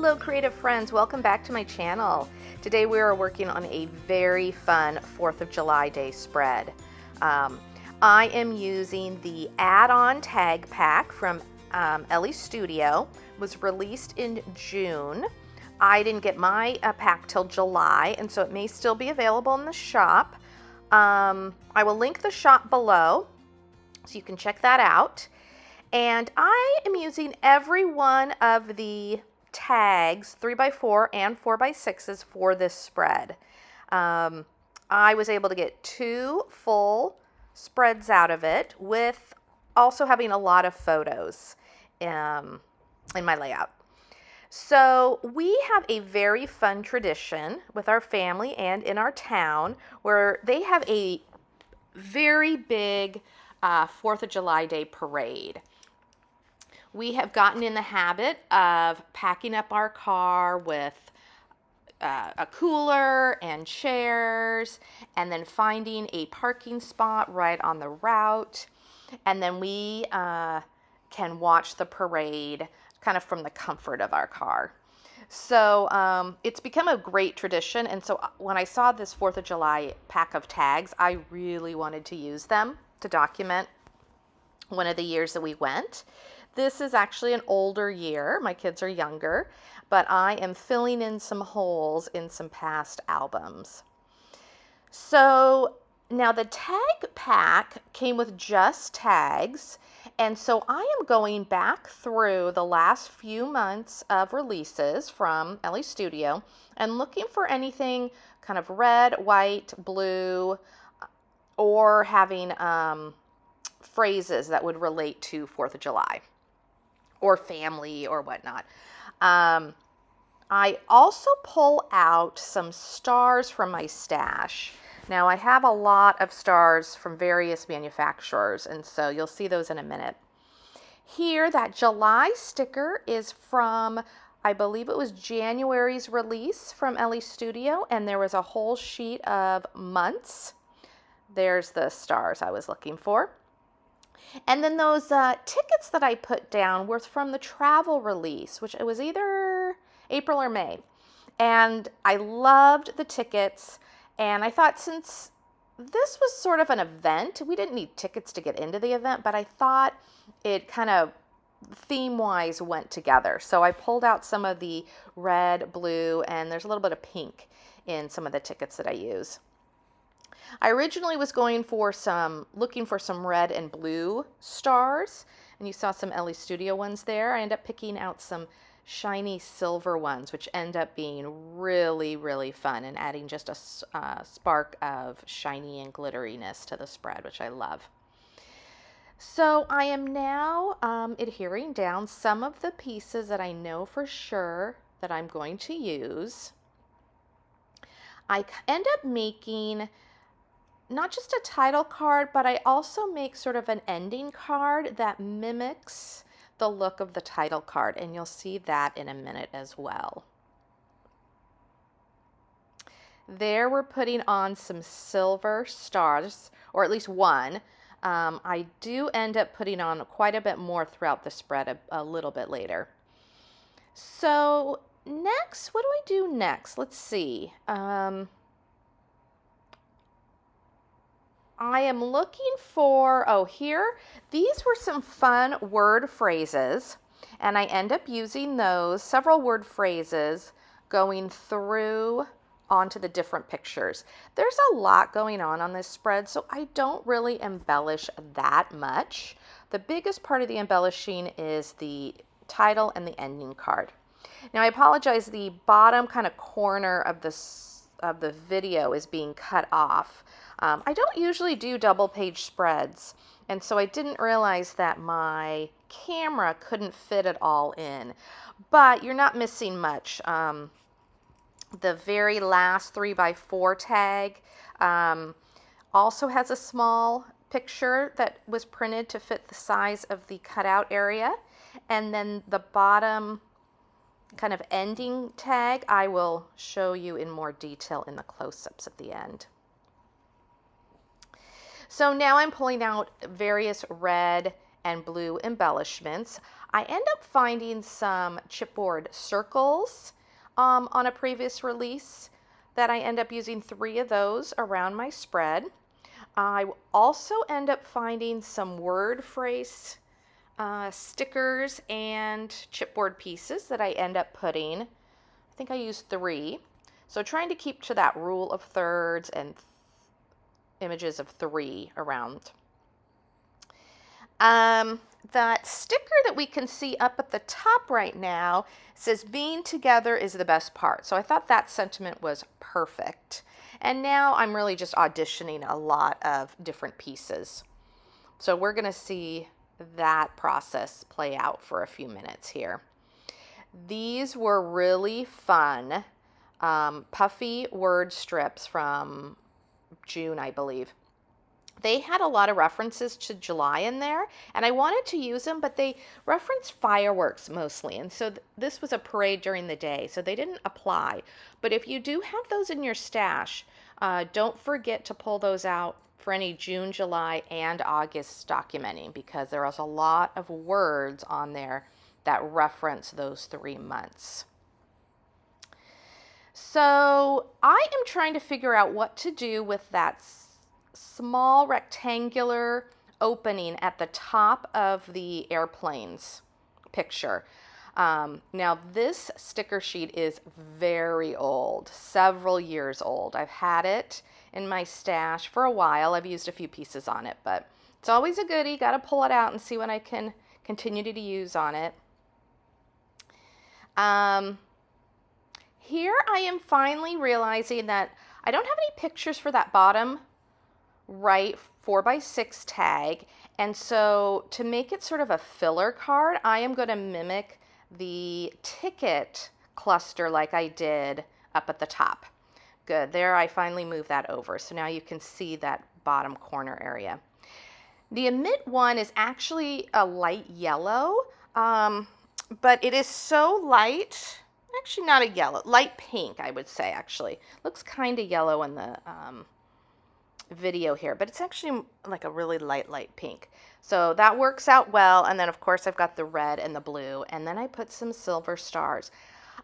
Hello creative friends, welcome back to my channel. Today we are working on a very fun 4th of July Day spread. I am using the add-on tag pack from Elle Studio. It was released in June. I didn't get my pack till July, and so it may still be available in the shop. I will link the shop below so you can check that out. And I am using every one of the tags, 3x4 and 4x6s, for this spread. I was able to get 2 full spreads out of it, with also having a lot of photos in my layout. So we have a very fun tradition with our family and in our town where they have a very big 4th of July Day parade. We have gotten in the habit of packing up our car with a cooler and chairs, and then finding a parking spot right on the route, and then we can watch the parade kind of from the comfort of our car. So it's become a great tradition, and so when I saw this 4th of July pack of tags, I really wanted to use them to document one of the years that we went. This is actually an older year. My kids are younger, but I am filling in some holes in some past albums. So now the tag pack came with just tags, and so I am going back through the last few months of releases from Elle Studio and looking for anything kind of red, white, blue, or having phrases that would relate to 4th of July or family or whatnot. I also pull out some stars from my stash. Now I have a lot of stars from various manufacturers, and so you'll see those in a minute. Here, that July sticker is from, I believe it was January's release from Elle Studio, and there was a whole sheet of months. There's the stars I was looking for. And then those tickets that I put down were from the travel release, which it was either April or May. And I loved the tickets, and I thought, since this was sort of an event, we didn't need tickets to get into the event, but I thought it kind of theme-wise went together. So I pulled out some of the red, blue, and there's a little bit of pink in some of the tickets that I use. I originally was looking for some red and blue stars, and you saw some Elle Studio ones there. I ended up picking out some shiny silver ones, which end up being really, really fun and adding just a spark of shiny and glitteriness to the spread, which I love. So I am now adhering down some of the pieces that I know for sure that I'm going to use. I end up making not just a title card, but I also make sort of an ending card that mimics the look of the title card, and you'll see that in a minute as well. There we're putting on some silver stars, or at least one. I do end up putting on quite a bit more throughout the spread a little bit later. So next, what do I do next? Let's see. I am looking for, here, these were some fun word phrases, and I end up using those, several word phrases, going through onto the different pictures. There's a lot going on this spread, so I don't really embellish that much. The biggest part of the embellishing is the title and the ending card. Now I apologize, the bottom kind of corner of the video is being cut off. I don't usually do double page spreads, and so I didn't realize that my camera couldn't fit it all in, but you're not missing much. The very last 3x4 tag also has a small picture that was printed to fit the size of the cutout area, and then the bottom kind of ending tag I will show you in more detail in the close-ups at the end. So now I'm pulling out various red and blue embellishments. I end up finding some chipboard circles on a previous release that I end up using 3 of those around my spread. I also end up finding some word phrase stickers and chipboard pieces that I end up putting. I think I used 3. So trying to keep to that rule of thirds and images of 3 around. That sticker that we can see up at the top right now says being together is the best part. So I thought that sentiment was perfect. And now I'm really just auditioning a lot of different pieces. So we're going to see that process play out for a few minutes here. These were really fun puffy word strips from June, I believe. They had a lot of references to July in there, and I wanted to use them, but they referenced fireworks mostly. And so this was a parade during the day, so they didn't apply. But if you do have those in your stash, don't forget to pull those out for any June, July, and August documenting, because there is a lot of words on there that reference those 3 months. So I am trying to figure out what to do with that small rectangular opening at the top of the airplane's picture. Now this sticker sheet is very old, several years old. I've had it in my stash for a while. I've used a few pieces on it, but it's always a goodie. Got to pull it out and see what I can continue to use on it. Here I am finally realizing that I don't have any pictures for that bottom right 4x6 tag, and so to make it sort of a filler card, I am going to mimic the ticket cluster like I did up at the top. Good, there I finally moved that over, so now you can see that bottom corner area. The Emit one is actually a light yellow, but it is so light, actually not a yellow, light pink I would say actually. Looks kind of yellow in the video here, but it's actually like a really light pink. So that works out well. And then of course I've got the red and the blue, and then I put some silver stars.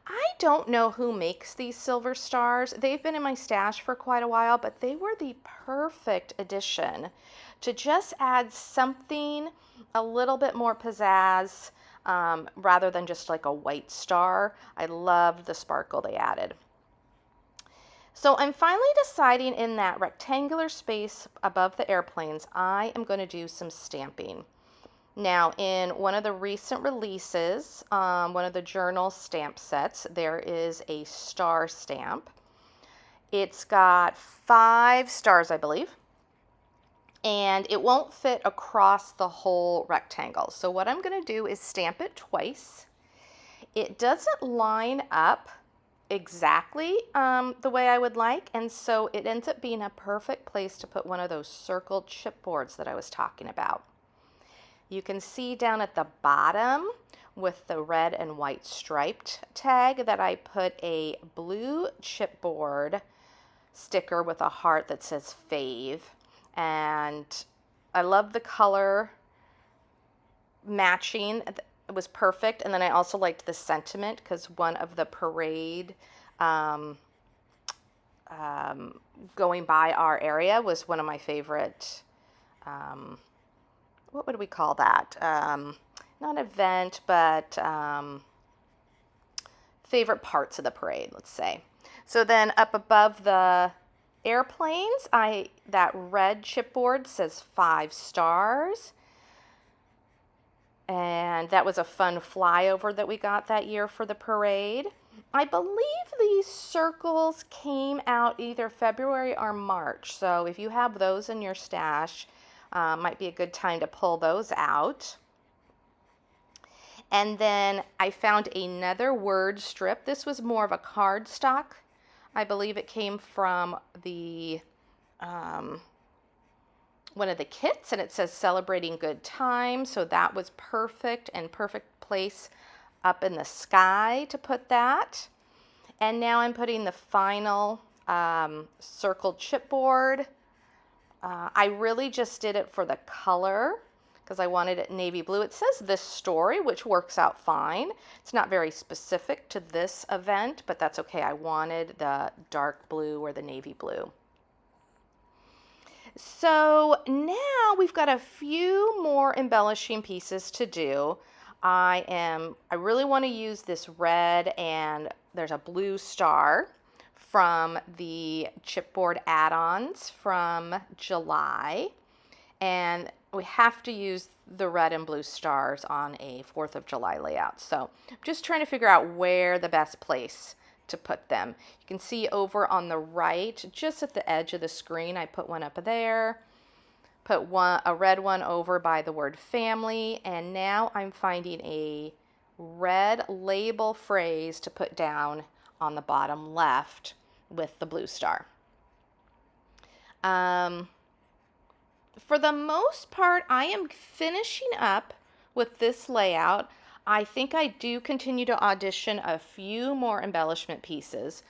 I don't know who makes these silver stars. They've been in my stash for quite a while, but they were the perfect addition to just add something a little bit more pizzazz rather than just like a white star. I loved the sparkle they added. So I'm finally deciding in that rectangular space above the airplanes, I am going to do some stamping. Now, in one of the recent releases, one of the journal stamp sets, there is a star stamp. It's got 5 stars, I believe, and it won't fit across the whole rectangle. So what I'm going to do is stamp it twice. It doesn't line up exactly the way I would like, and so it ends up being a perfect place to put one of those circled chipboards that I was talking about. You can see down at the bottom with the red and white striped tag that I put a blue chipboard sticker with a heart that says fave, and I love the color matching. It was perfect. And then I also liked the sentiment because one of the parade going by our area was one of my favorite, what would we call that? Not event, but favorite parts of the parade, let's say. So then up above the airplanes, that red chipboard says 5 stars. And that was a fun flyover that we got that year for the parade. I believe these circles came out either February or March. So if you have those in your stash, might be a good time to pull those out. And then I found another word strip. This was more of a cardstock. I believe it came from the one of the kits, and it says celebrating good times, so that was perfect, and perfect place up in the sky to put that. And now I'm putting the final circled chipboard. I really just did it for the color because I wanted it navy blue. It says This Story, which works out fine. It's not very specific to this event, but that's okay. I wanted the dark blue or the navy blue. So now we've got a few more embellishing pieces to do. I really want to use this red, and there's a blue star from the chipboard add-ons from July. And we have to use the red and blue stars on a 4th of July layout. So I'm just trying to figure out where the best place to put them. You can see over on the right, just at the edge of the screen, I put one up there, put a red one over by the word family, and now I'm finding a red label phrase to put down on the bottom left with the blue star. For the most part, I am finishing up with this layout. I think I do continue to audition a few more embellishment pieces.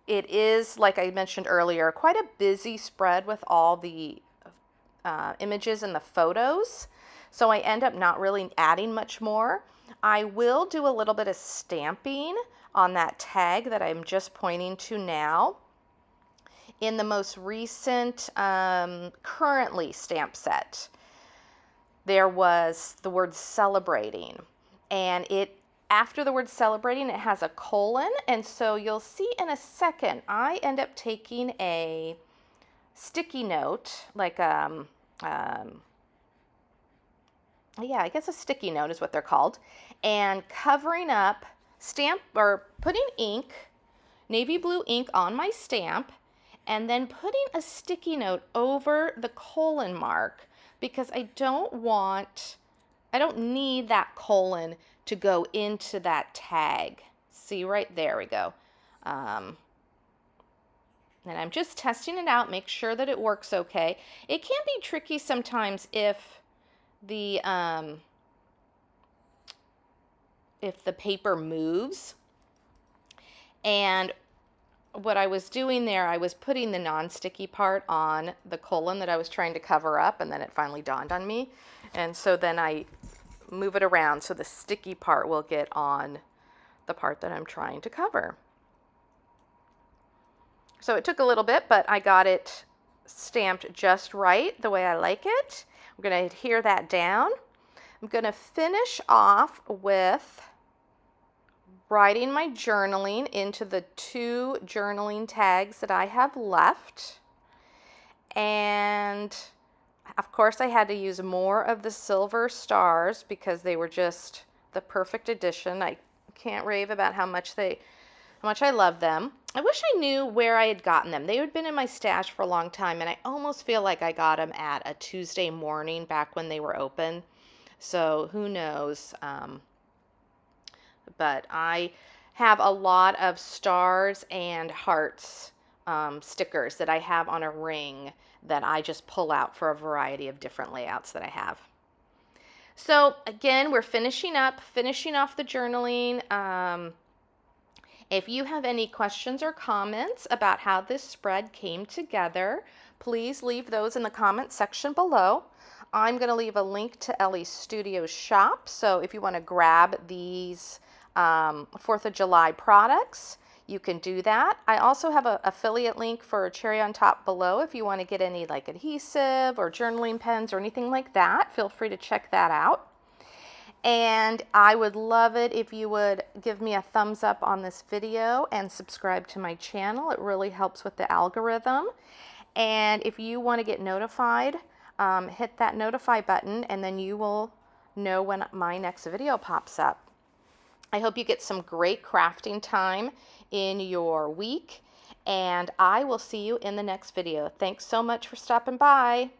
It is, like I mentioned earlier, quite a busy spread with all the images and the photos. So I end up not really adding much more. I will do a little bit of stamping on that tag that I'm just pointing to now. In the most recent currently stamp set, there was the word celebrating, and after the word celebrating, it has a colon, and so you'll see in a second, I end up taking a sticky note, like yeah, I guess a sticky note is what they're called, and covering up putting ink, navy blue ink on my stamp, and then putting a sticky note over the colon mark, because I don't need that colon to go into that tag. See right there we go. And I'm just testing it out, make sure that it works okay. It can be tricky sometimes if the paper moves. And what I was doing there, I was putting the non-sticky part on the colon that I was trying to cover up, and then it finally dawned on me. And so then I move it around so the sticky part will get on the part that I'm trying to cover. So it took a little bit, but I got it stamped just right, the way I like it. I'm going to adhere that down. I'm going to finish off with writing my journaling into the 2 journaling tags that I have left. And of course I had to use more of the silver stars because they were just the perfect addition. I can't rave about how much I love them. I wish I knew where I had gotten them. They had been in my stash for a long time, and I almost feel like I got them at a Tuesday morning back when they were open. So who knows? But I have a lot of stars and hearts stickers that I have on a ring that I just pull out for a variety of different layouts that I have. So again, we're finishing off the journaling. If you have any questions or comments about how this spread came together, please leave those in the comment section below. I'm going to leave a link to Ellie's Studio shop, so if you want to grab these 4th of July products, you can do that. I also have an affiliate link for Cherry on Top below if you want to get any like adhesive or journaling pens or anything like that. Feel free to check that out. And I would love it if you would give me a thumbs up on this video and subscribe to my channel. It really helps with the algorithm. And if you want to get notified, hit that notify button, and then you will know when my next video pops up. I hope you get some great crafting time in your week, and I will see you in the next video. Thanks so much for stopping by.